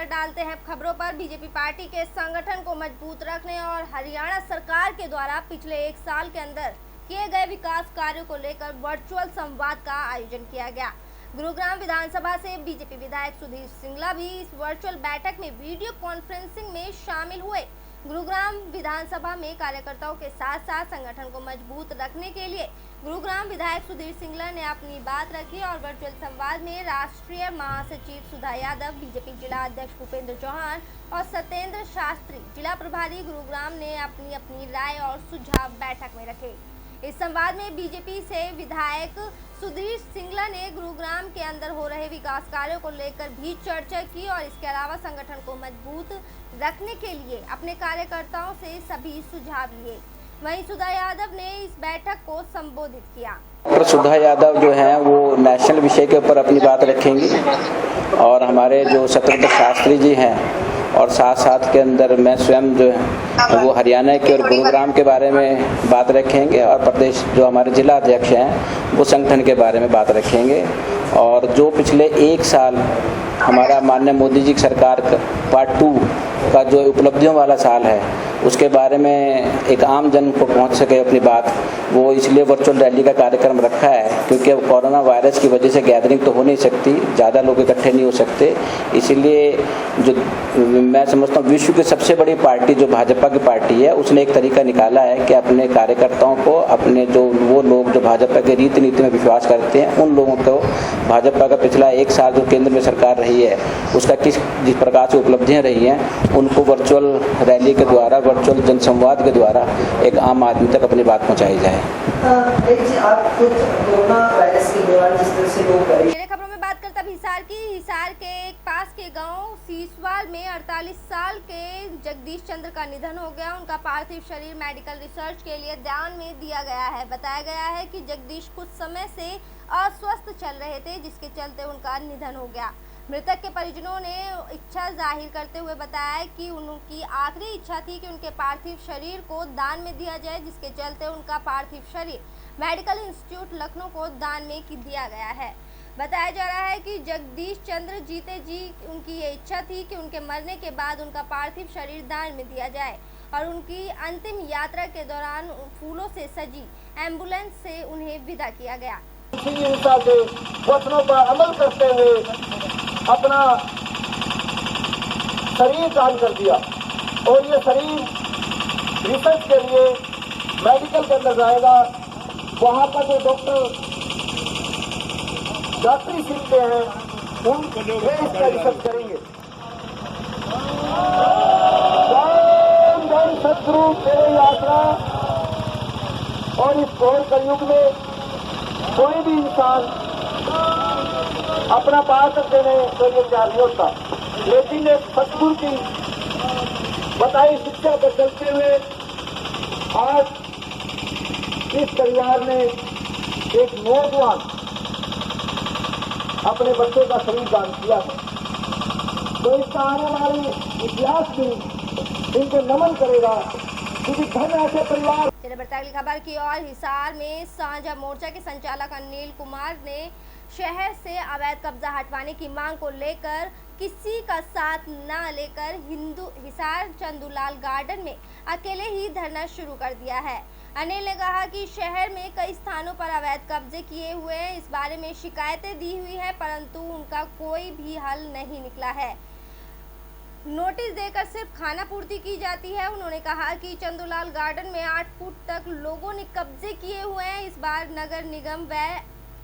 नजर डालते हैं खबरों पर। बीजेपी पार्टी के संगठन को मजबूत रखने और हरियाणा सरकार के द्वारा पिछले 1 साल के अंदर किए गए विकास कार्यों को लेकर वर्चुअल संवाद का आयोजन किया गया। गुरुग्राम विधानसभा से बीजेपी विधायक सुधीर सिंगला भी इस वर्चुअल बैठक में वीडियो कॉन्फ्रेंसिंग में शामिल हुए। गुरुग्राम विधानसभा में कार्यकर्ताओं के साथ साथ संगठन को मजबूत रखने के लिए गुरुग्राम विधायक सुधीर सिंगला ने अपनी बात रखी और वर्चुअल संवाद में राष्ट्रीय महासचिव सुधा यादव, बीजेपी जिला अध्यक्ष भूपेंद्र चौहान और सत्येंद्र शास्त्री, जिला प्रभारी गुरुग्राम ने अपनी अपनी राय और सुझाव बैठक में रखे। इस संवाद में बीजेपी से विधायक सुधीर सिंगला ने गुरुग्राम के अंदर हो रहे विकास कार्यों को लेकर भी चर्चा की और इसके अलावा संगठन को मजबूत रखने के लिए अपने कार्यकर्ताओं से सभी सुझाव लिए। वहीं सुधा यादव ने इस बैठक को संबोधित किया। सुधा यादव जो हैं वो नेशनल विषय के ऊपर अपनी बात रखेंगी और हमारे जो सत्येंद्र शास्त्री जी हैं और साथ साथ के अंदर मैं स्वयं जो है वो हरियाणा के और गुरुग्राम के बारे में बात रखेंगे और प्रदेश जो हमारे जिला अध्यक्ष हैं वो संगठन के बारे में बात रखेंगे। और जो पिछले 1 साल हमारा माननीय मोदी जी की सरकार पार्ट 2 का जो उपलब्धियों वाला साल है उसके बारे में एक आम जन को पहुंच सके अपनी बात, वो इसलिए वर्चुअल रैली का कार्यक्रम रखा है क्योंकि अब कोरोना वायरस की वजह से गैदरिंग तो हो नहीं सकती, ज़्यादा लोग इकट्ठे नहीं हो सकते। इसीलिए जो मैं समझता हूँ विश्व की सबसे बड़ी पार्टी जो भाजपा की पार्टी है उसने एक तरीका निकाला है कि अपने कार्यकर्ताओं को, अपने जो वो लोग जो भाजपा के रीति नीति में विश्वास करते हैं उन लोगों को भाजपा का पिछला 1 साल जो केंद्र में सरकार रही है उसका जिस प्रकार से उपलब्धियाँ रही हैं उनको वर्चुअल रैली के द्वारा, वर्चुअल जनसंवाद के द्वारा एक आम आदमी तक अपनी बात पहुंचाई जाए। खबरों में बात करता हिसार की। हिसार के एक पास के गांव सीसवाल में 48 साल के जगदीश चंद्र का निधन हो गया। उनका पार्थिव शरीर मेडिकल रिसर्च के लिए दान में दिया गया है। बताया गया है कि जगदीश कुछ समय से अस्वस्थ चल रहे थे जिसके चलते उनका निधन हो गया। मृतक के परिजनों ने इच्छा जाहिर करते हुए बताया कि उनकी आखिरी इच्छा थी कि उनके पार्थिव शरीर को दान में दिया जाए, जिसके चलते उनका पार्थिव शरीर मेडिकल इंस्टीट्यूट लखनऊ को दान में दिया गया है। बताया जा रहा है कि जगदीश चंद्र जीते जी उनकी ये इच्छा थी कि उनके मरने के बाद उनका पार्थिव शरीर दान में दिया जाए और उनकी अंतिम यात्रा के दौरान फूलों से सजी एम्बुलेंस से उन्हें विदा किया गया। हिंसा के वचनों पर अमल करते हुए अपना शरीर दान कर दिया और ये शरीर रिसर्च के लिए मेडिकल के अंदर जाएगा। वहाँ पर जो डॉक्टरी सीखते हैं वे इसका रिसर्च करेंगे। सदगुरु तेरे यात्रा। और इस घोर कलयुग में कोई भी इंसान अपना पार देने के लिए तैयार नहीं होता, लेकिन एक सदगुरु की बताई शिक्षा पर चलते हुए आज इस परिवार ने एक नौजवान अपने बच्चे का शरीर दान किया है, तो इसका आने वाली इतिहास भी इनको नमन करेगा क्योंकि धन ऐसे परिवार। चलिए बढ़ते अगली खबर की ओर। हिसार में साझा मोर्चा के संचालक अनिल कुमार ने शहर से अवैध कब्जा हटवाने की मांग को लेकर किसी का साथ न लेकर हिसार चंदूलाल गार्डन में अकेले ही धरना शुरू कर दिया है। अनिल ने कहा कि शहर में कई स्थानों पर अवैध कब्जे किए हुए हैं, इस बारे में शिकायतें दी हुई है परंतु उनका कोई भी हल नहीं निकला है। नोटिस देकर सिर्फ खाना पूर्ति की जाती है। उन्होंने कहा कि चंदूलाल गार्डन में 8 फुट तक लोगों ने कब्जे किए हुए हैं। इस बार नगर निगम व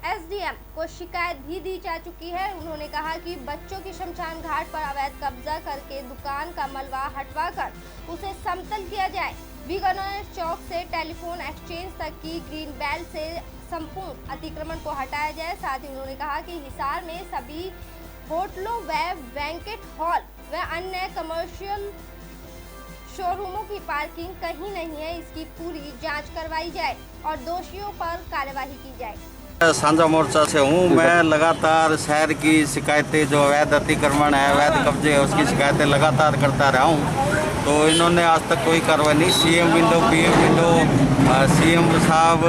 एसडीएम को शिकायत भी दी जा चुकी है। उन्होंने कहा कि बच्चों की शमशान घाट पर अवैध कब्जा करके दुकान का मलबा हटवाकर उसे समतल किया जाए। बीकानेर चौक से टेलीफोन एक्सचेंज तक की ग्रीन बेल्ट से संपूर्ण अतिक्रमण को हटाया जाए। साथ ही उन्होंने कहा कि हिसार में सभी होटलों व बैंकेट हॉल व अन्य कमर्शियल शोरूमों की पार्किंग कहीं नहीं है, इसकी पूरी जांच करवाई जाए और दोषियों पर कार्यवाही की जाए। साझा मोर्चा से हूँ मैं। लगातार शहर की शिकायतें जो अवैध अतिक्रमण है, अवैध कब्जे है, उसकी शिकायतें लगातार करता रहा हूँ। तो इन्होंने आज तक कोई कार्रवाई नहीं, CM window, PM window, CM साहब,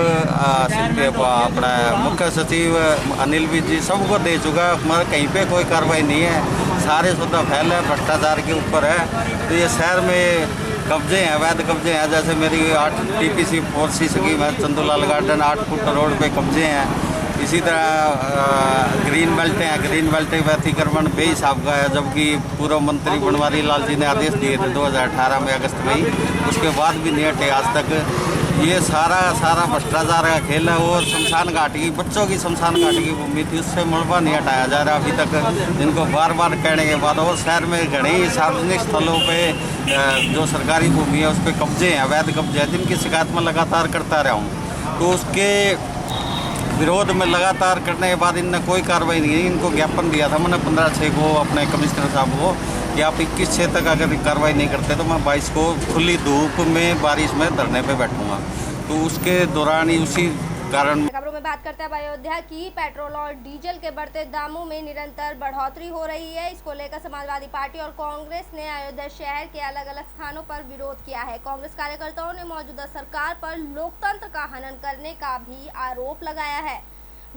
अपना मुख्य सचिव अनिल विज जी सबको दे चुका है, मगर कहीं पे कोई कार्रवाई नहीं है। सारे सुधा फैले भ्रष्टाचार के ऊपर है। तो ये शहर में कब्जे हैं, अवैध कब्जे हैं। जैसे मेरी 8 TPC 4C स्कीम है, चंदूलाल गार्डन 8 फुट रोड पे कब्जे हैं। इसी तरह ग्रीन बेल्ट हैं, ग्रीन बेल्ट का अतिक्रमण बेहिसाब का है, जबकि पूर्व मंत्री बनवारी लाल जी ने आदेश दिए थे 2018 में अगस्त में ही, उसके बाद भी नहीं हटे आज तक। ये सारा भ्रष्टाचार का खेल है। और शमशान घाट की, बच्चों की शमशान घाट की भूमि थी, उससे मलबा नहीं हटाया जा रहा अभी तक, जिनको बार बार कहने के बाद। और शहर में घने सार्वजनिक स्थलों पे जो सरकारी भूमि है उस पर कब्जे हैं, अवैध कब्जे हैं, जिनकी शिकायत मैं लगातार करता रहा हूँ। तो उसके विरोध में लगातार करने के बाद इनने कोई कार्रवाई नहीं की। इनको ज्ञापन दिया था मैंने 15/6 को अपने कमिश्नर साहब को कि आप 21/6 तक अगर कार्रवाई नहीं करते तो मैं 22 को खुली धूप में बारिश में धरने पे बैठूंगा। तो उसके दौरान ही उसी कारण। खबरों में बात करते हैं अयोध्या की। पेट्रोल और डीजल के बढ़ते दामों में निरंतर बढ़ोतरी हो रही है। इसको लेकर समाजवादी पार्टी और कांग्रेस ने अयोध्या शहर के अलग अलग स्थानों पर विरोध किया है। कांग्रेस कार्यकर्ताओं ने मौजूदा सरकार पर लोकतंत्र का हनन करने का भी आरोप लगाया है।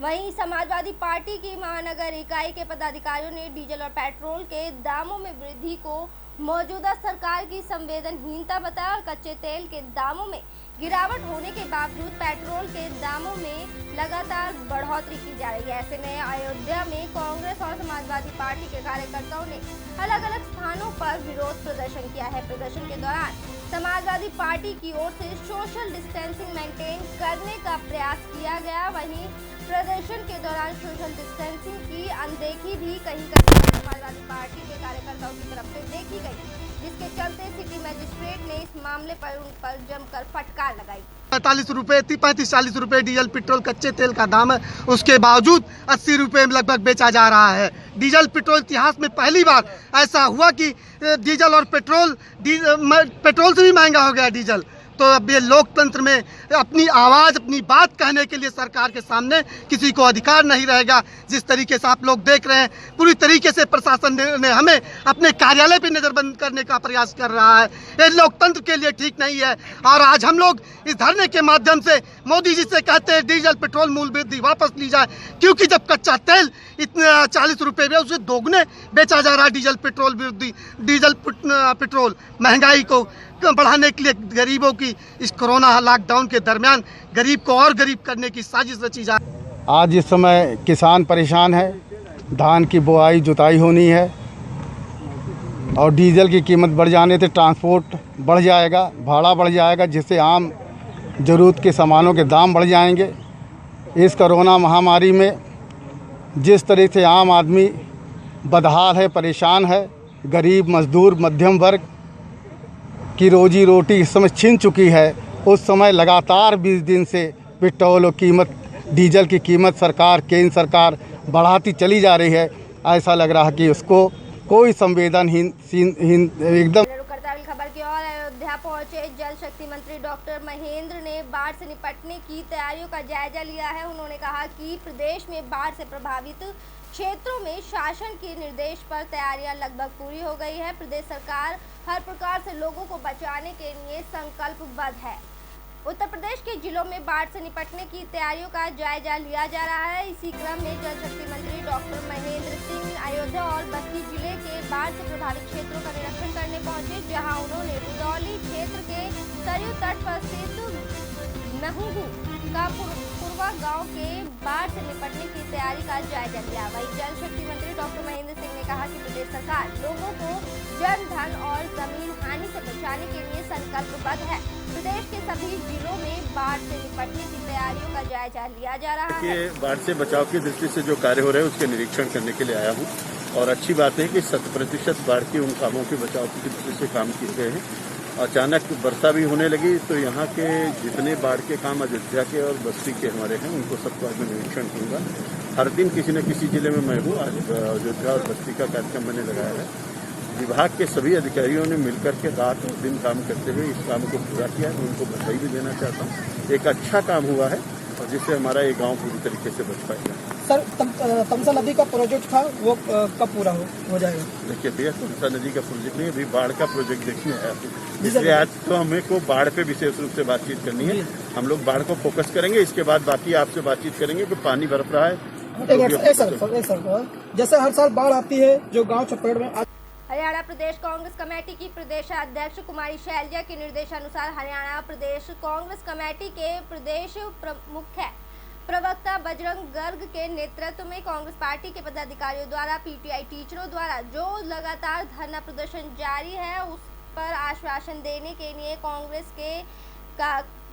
वहीं समाजवादी पार्टी की महानगर इकाई के पदाधिकारियों ने डीजल और पेट्रोल के दामों में वृद्धि को मौजूदा सरकार की संवेदनहीनता बताया और कच्चे तेल के दामों में गिरावट होने के बावजूद पेट्रोल के दामों में लगातार बढ़ोतरी की जा रही है। ऐसे में अयोध्या में कांग्रेस और समाजवादी पार्टी के कार्यकर्ताओं ने अलग अलग स्थानों पर विरोध प्रदर्शन किया है। प्रदर्शन के दौरान समाजवादी पार्टी की ओर से सोशल डिस्टेंसिंग मेंटेन करने का प्रयास किया गया। वहीं प्रदर्शन के दौरान सोशल डिस्टेंसिंग की अनदेखी भी कहीं समाजवादी पार्टी के कार्यकर्ताओं की तरफ से देखी गई, जिसके चलते सिटी मजिस्ट्रेट ने इस मामले पर उन पर जमकर फटकार लगाई। 45 रुपये 35-40 रुपये डीजल पेट्रोल कच्चे तेल का दाम है, उसके बावजूद 80 रुपये में लगभग बेचा जा रहा है। डीजल पेट्रोल इतिहास में पहली बार ऐसा हुआ कि डीजल और पेट्रोल से भी महंगा हो गया डीजल। तो अब ये लोकतंत्र में अपनी आवाज़, अपनी बात कहने के लिए सरकार के सामने किसी को अधिकार नहीं रहेगा। जिस तरीके से आप लोग देख रहे हैं, पूरी तरीके से प्रशासन ने हमें अपने कार्यालय पे नज़रबंद करने का प्रयास कर रहा है। ये लोकतंत्र के लिए ठीक नहीं है। और आज हम लोग इस धरने के माध्यम से मोदी जी से कहते हैं डीजल पेट्रोल मूल्य वृद्धि वापस ली जाए, क्योंकि जब कच्चा तेल इतने 40 रुपये में उसे दोगुने बेचा जा रहा है। डीजल पेट्रोल महंगाई को बढ़ाने के लिए गरीबों की इस कोरोना लॉकडाउन के दरमियान गरीब को और गरीब करने की साजिश रची जा। आज इस समय किसान परेशान है, धान की बुआई जुताई होनी है और डीजल की कीमत बढ़ जाने से ट्रांसपोर्ट बढ़ जाएगा, भाड़ा बढ़ जाएगा, जिससे आम ज़रूरत के सामानों के दाम बढ़ जाएंगे। इस कोरोना महामारी में जिस तरह से आम आदमी बदहाल है, परेशान है, गरीब मजदूर मध्यम वर्ग की रोजी रोटी इस समय छिन चुकी है, उस समय लगातार 20 दिन से पेट्रोल और डीजल की कीमत केंद्र सरकार बढ़ाती चली जा रही है। ऐसा लग रहा है कि उसको कोई संवेदनहीन एकदम। खबर की ओर अयोध्या पहुंचे जल शक्ति मंत्री डॉक्टर महेंद्र ने बाढ़ से निपटने की तैयारियों का जायजा लिया है। उन्होंने कहा कि प्रदेश में बाढ़ से प्रभावित क्षेत्रों में शासन के निर्देश पर तैयारियां लगभग पूरी हो गई है। प्रदेश सरकार हर प्रकार से लोगों को बचाने के लिए संकल्पबद्ध है। उत्तर प्रदेश के जिलों में बाढ़ से निपटने की तैयारियों का जायजा लिया जा रहा है। इसी क्रम में जल शक्ति मंत्री डॉक्टर महेंद्र सिंह अयोध्या और बस्ती जिले के बाढ़ से प्रभावित क्षेत्रों का निरीक्षण करने पहुंचे, जहां उन्होंने रुदौली क्षेत्र के सरयू तट पर स्थित महूगू का पूर्वा गांव के बाढ़ से निपटने की तैयारी का जायजा लिया। वहीं जल शक्ति मंत्री डॉक्टर महेंद्र सिंह ने कहा कि प्रदेश सरकार लोगों को जन धन और जमीन हानि से बचाने के लिए संकल्पबद्ध है। प्रदेश के सभी जिलों में बाढ़ से निपटने की तैयारियों का जायजा लिया जा रहा है। बाढ़ से बचाव की दृष्टि से जो कार्य हो रहे हैं उसके निरीक्षण करने के लिए आया हूँ और अच्छी बात है कि 100% बाढ़ के उन कामों के बचाव की दृष्टि से काम किए गए हैं। अचानक वर्षा भी होने लगी तो यहाँ के जितने बाढ़ के काम अयोध्या के और बस्ती के हमारे हैं उनको सबको आज मैं निरीक्षण करूँगा। हर दिन किसी न किसी जिले में मैं हूँ। आज अयोध्या और बस्ती का कार्यक्रम मैंने लगाया है। विभाग के सभी अधिकारियों ने मिलकर के रात और दिन काम करते हुए इस काम को पूरा किया है। उनको बधाई भी देना चाहता हूँ। एक अच्छा काम हुआ है और जिससे हमारा ये गांव पूरी तरीके से बच पाएगा। सर, तमसा नदी का प्रोजेक्ट था वो कब पूरा हो जाएगा? देखिए भैया, तमसा नदी का प्रोजेक्ट नहीं, अभी बाढ़ का प्रोजेक्ट देखने आया हूँ, इसलिए आज तो हमें को बाढ़ पे विशेष रूप से बातचीत करनी है। हम लोग बाढ़ को फोकस करेंगे, इसके बाद बाकी आपसे बातचीत करेंगे कि पानी बरस रहा है, एक सर, जैसे हर साल बाढ़ आती है जो गांव चपेट में हरियाणा प्रदेश कांग्रेस कमेटी की प्रदेशाध्यक्ष कुमारी शैलजा के निर्देशानुसार हरियाणा प्रदेश कांग्रेस कमेटी के प्रदेश मुख्य प्रवक्ता बजरंग गर्ग के नेतृत्व में कांग्रेस पार्टी के पदाधिकारियों द्वारा पीटीआई टीचरों द्वारा जो लगातार धरना प्रदर्शन जारी है उस पर आश्वासन देने के लिए कांग्रेस के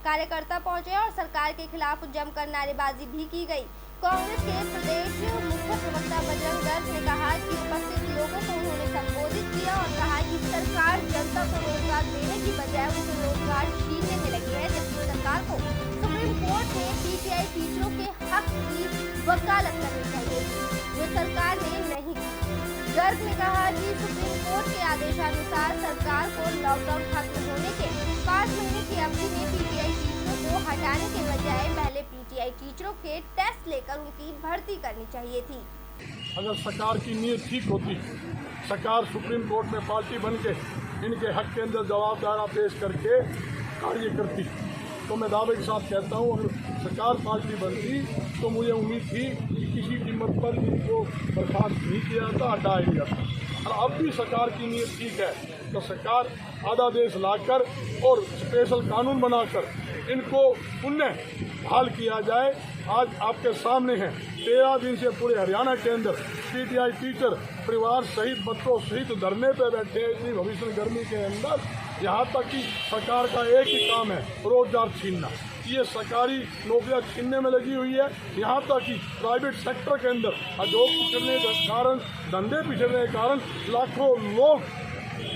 कार्यकर्ता पहुंचे और सरकार के खिलाफ जमकर नारेबाजी भी की गई। कांग्रेस के प्रदेश मुख्य प्रवक्ता बजरंग गर्ग ने कहा कि उपस्थित लोगों को उन्होंने संबोधित किया और कहा कि सरकार जनता को रोजगार देने की बजाय उसे रोजगार छीनने में लगी है, जबकि सरकार को सुप्रीम कोर्ट में पीटीआई टीचरों के हक की वकालत करनी चाहिए जो सरकार ने नहीं की। गर्ग ने कहा कि सुप्रीम कोर्ट के आदेशानुसार सरकार को लॉकडाउन खत्म होने के 5 महीने की अवधि में पीटीआई टीचरों को हटाने के बजाय पहले पीटीआई टीचरों के टेस्ट लेकर उनकी भर्ती करनी चाहिए थी। अगर सरकार की नीयत ठीक होती, सरकार सुप्रीम कोर्ट में पार्टी बन के इनके हक के अंदर जवाबदारा पेश करके कार्य करती, तो मैं दावे के साथ कहता हूँ अगर सरकार पार्टी बनती तो मुझे उम्मीद थी कि किसी कीमत पर इनको बर्खास्त नहीं किया जाता, हटाया नहीं जाता। और अब भी सरकार की नीयत ठीक है तो सरकार अध्यादेश लाकर और स्पेशल कानून बनाकर इनको पुनः बहाल किया जाए। आज आपके सामने है 13 दिन से पूरे हरियाणा के अंदर पीटीआई टीचर परिवार सहित बच्चों सहित धरने पे बैठे हैं इतनी भीषण गर्मी के अंदर। यहाँ तक कि सरकार का एक ही काम है रोजगार छीनना। ये सरकारी नौकरियां छीनने में लगी हुई है। यहाँ तक कि प्राइवेट सेक्टर के अंदर उद्योग पिछड़ने के कारण, धंधे पिछड़ने के कारण लाखों लोग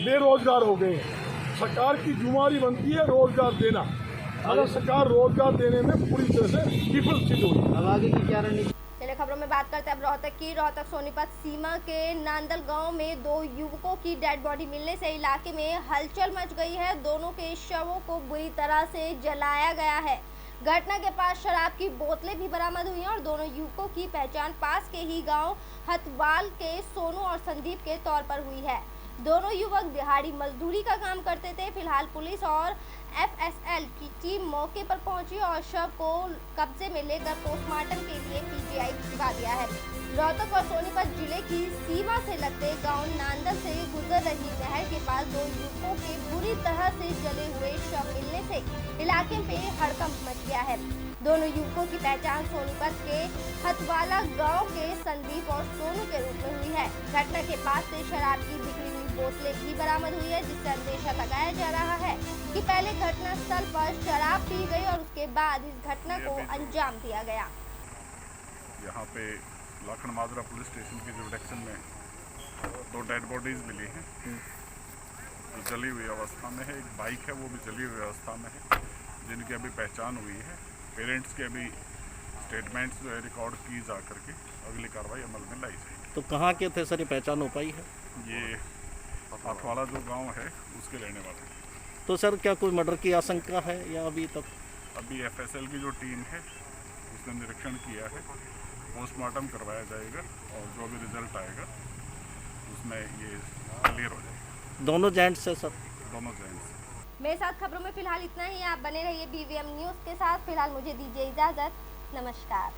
बेरोजगार हो गए हैं। सरकार की जिम्मेदारी बनती है रोजगार देना, अगर सरकार रोजगार देने में पूरी तरह से विफल सिद्ध हुई। अब आगे की क्या रणनीति? चलिए खबरों में बात करते हैं अब रोहतक की। रोहतक सोनीपत सीमा के नांदल गांव में 2 युवकों की डेड बॉडी मिलने से इलाके में हलचल मच गई है। दोनों के शवों को बुरी तरह से जलाया गया है। घटना के पास शराब की बोतलें भी बरामद हुई हैं और दोनों युवकों की पहचान पास के ही गांव हथवाल के सोनू और संदीप के तौर पर हुई है। दोनों युवक दिहाड़ी मजदूरी का काम करते थे। फिलहाल पुलिस और एफएसएल की टीम मौके पर पहुंची और शव को कब्जे में लेकर पोस्टमार्टम के लिए पीजीआई भिजवा दिया है। रोहतक और सोनीपत जिले की सीमा से लगते गांव नांदल से गुजर रही नहर के पास 2 युवकों के बुरी तरह से जले हुए शव मिलने से इलाके में हड़कंप मच गया है। दोनों युवकों की पहचान सोनीपत के हथवाला गांव के संदीप और सोनू के रूप में हुई है। घटना के पास से शराब की बिखरी हुई बोतलें भी बरामद हुई है, जिससे अंदेशा लगाया जा रहा है कि पहले घटना स्थल पर शराब पी गई और उसके बाद इस घटना को अंजाम दिया गया। यहाँ पे लाखन माजरा पुलिस स्टेशन की जुरिडिक्शन में 2 डेड बॉडीज मिली हैं जो जली हुई अवस्था में है। एक बाइक है वो भी जली हुई अवस्था में है, जिनकी अभी पहचान हुई है। पेरेंट्स के अभी स्टेटमेंट्स जो है रिकॉर्ड की जा करके अगली कार्रवाई अमल में लाई जाएगी। तो कहाँ के थे सर, ये पहचान हो पाई है? ये हथवाला जो गांव है उसके रहने वाले हैं। तो सर क्या कोई मर्डर की आशंका है या अभी तक? अभी एफएसएल की जो टीम है उसने निरीक्षण किया है, पोस्टमार्टम करवाया जाएगा और जो भी रिजल्ट आएगा उसमें ये क्लियर हो जाएगा। दोनों जेंट्स है सर? दोनों जेंट्स। मेरे साथ खबरों में फिलहाल इतना ही। आप बने रहिए BVM न्यूज़ के साथ। फिलहाल मुझे दीजिए इजाज़त। नमस्कार।